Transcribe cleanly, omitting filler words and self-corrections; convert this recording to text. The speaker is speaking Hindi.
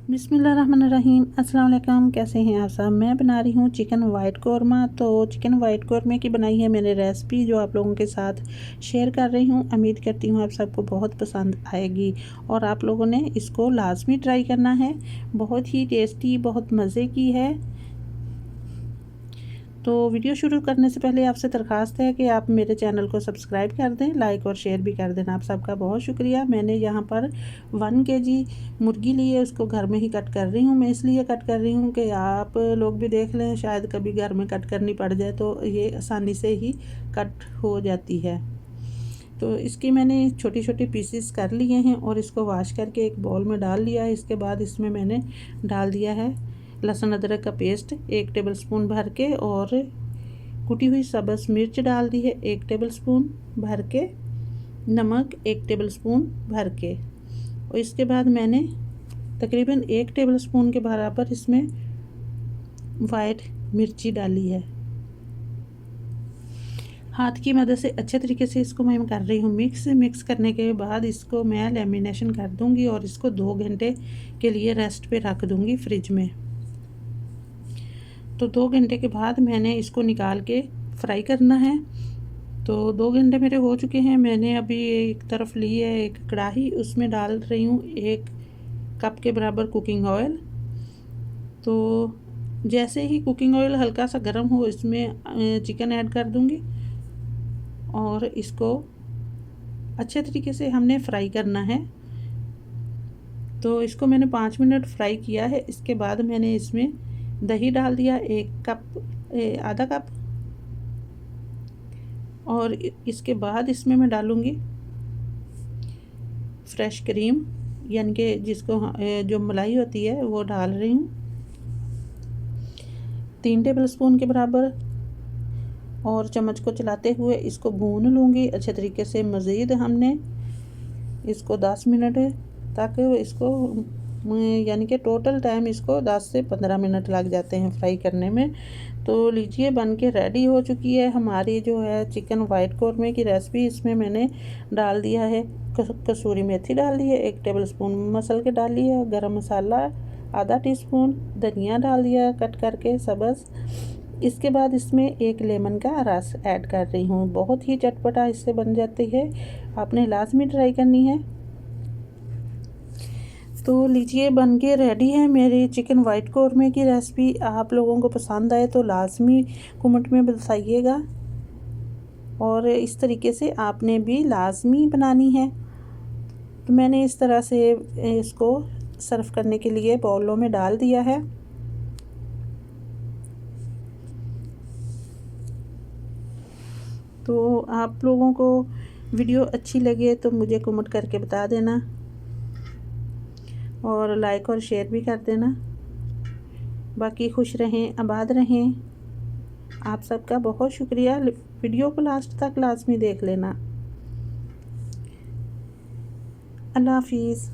बिस्मिल्लाहिर्रहमानिर्रहीम। अस्सलाम वालेकुम। कैसे हैं आप सब। मैं बना रही हूँ चिकन वाइट कौरमा। तो चिकन वाइट कौरमे की बनाई है मैंने रेसिपी, जो आप लोगों के साथ शेयर कर रही हूँ। उम्मीद करती हूँ आप सबको बहुत पसंद आएगी और आप लोगों ने इसको लाजमी ट्राई करना है। बहुत ही टेस्टी, बहुत मज़े की है। तो वीडियो शुरू करने से पहले आपसे दरख्वास्त है कि आप मेरे चैनल को सब्सक्राइब कर दें, लाइक और शेयर भी कर देना। आप सबका बहुत शुक्रिया। मैंने यहाँ पर 1 kg मुर्गी ली है, उसको घर में ही कट कर रही हूँ। मैं इसलिए कट कर रही हूँ कि आप लोग भी देख लें, शायद कभी घर में कट करनी पड़ जाए तो ये आसानी से ही कट हो जाती है। तो इसकी मैंने छोटी छोटी पीसेस कर लिए हैं और इसको वॉश करके एक बाउल में डाल लिया है। इसके बाद इसमें मैंने डाल दिया है लहसुन अदरक का पेस्ट 1 टेबलस्पून भर के, और कुटी हुई सब्ज़ मिर्च डाल दी है 1 टेबलस्पून भर के, नमक 1 टेबलस्पून भर के, और इसके बाद मैंने तकरीबन 1 टेबलस्पून के बराबर इसमें वाइट मिर्ची डाली है। हाथ की मदद से अच्छे तरीके से इसको मैं कर रही हूँ मिक्स करने के बाद इसको मैं लेमिनेशन कर दूँगी और इसको 2 घंटे के लिए रेस्ट पे रख दूँगी फ्रिज में। तो 2 घंटे के बाद मैंने इसको निकाल के फ्राई करना है। तो 2 घंटे मेरे हो चुके हैं। मैंने अभी एक तरफ ली है एक कढ़ाई, उसमें डाल रही हूँ 1 कप के बराबर कुकिंग ऑयल। तो जैसे ही कुकिंग ऑयल हल्का सा गर्म हो, इसमें चिकन ऐड कर दूँगी और इसको अच्छे तरीके से हमने फ्राई करना है। तो इसको मैंने 5 मिनट फ्राई किया है। इसके बाद मैंने इसमें दही डाल दिया 1 कप, आधा कप, और इसके बाद इसमें मैं डालूँगी फ्रेश क्रीम, यानी कि जिसको जो मलाई होती है वो डाल रही हूँ 3 टेबलस्पून के बराबर, और चम्मच को चलाते हुए इसको भून लूँगी अच्छे तरीके से। मज़ीद हमने इसको 10 मिनट तक इसको, यानी कि टोटल टाइम इसको 10 से 15 मिनट लग जाते हैं फ्राई करने में। तो लीजिए बन के रेडी हो चुकी है हमारी जो है चिकन वाइट कौरमे की रेसिपी। इसमें मैंने डाल दिया है कसूरी मेथी डाल दी है 1 टेबलस्पून मसल के डाल लिया, गरम मसाला आधा टीस्पून, धनिया डाल दिया कट करके सब्ज़। इसके बाद इसमें 1 लेमन का रस ऐड कर रही हूँ। बहुत ही चटपटा इससे बन जाती है, आपने लाजमी ट्राई करनी है। तो लीजिए बन के रेडी है मेरी चिकन वाइट कौरमे की रेसिपी। आप लोगों को पसंद आए तो लाजमी कमेंट में बताइएगा, और इस तरीके से आपने भी लाजमी बनानी है। तो मैंने इस तरह से इसको सर्व करने के लिए बाउलों में डाल दिया है। तो आप लोगों को वीडियो अच्छी लगे तो मुझे कमेंट करके बता देना, और लाइक और शेयर भी कर देना। बाकी खुश रहें, आबाद रहें। आप सबका बहुत शुक्रिया। वीडियो को लास्ट तक लाजमी देख लेना। अल्लाह हाफिज़।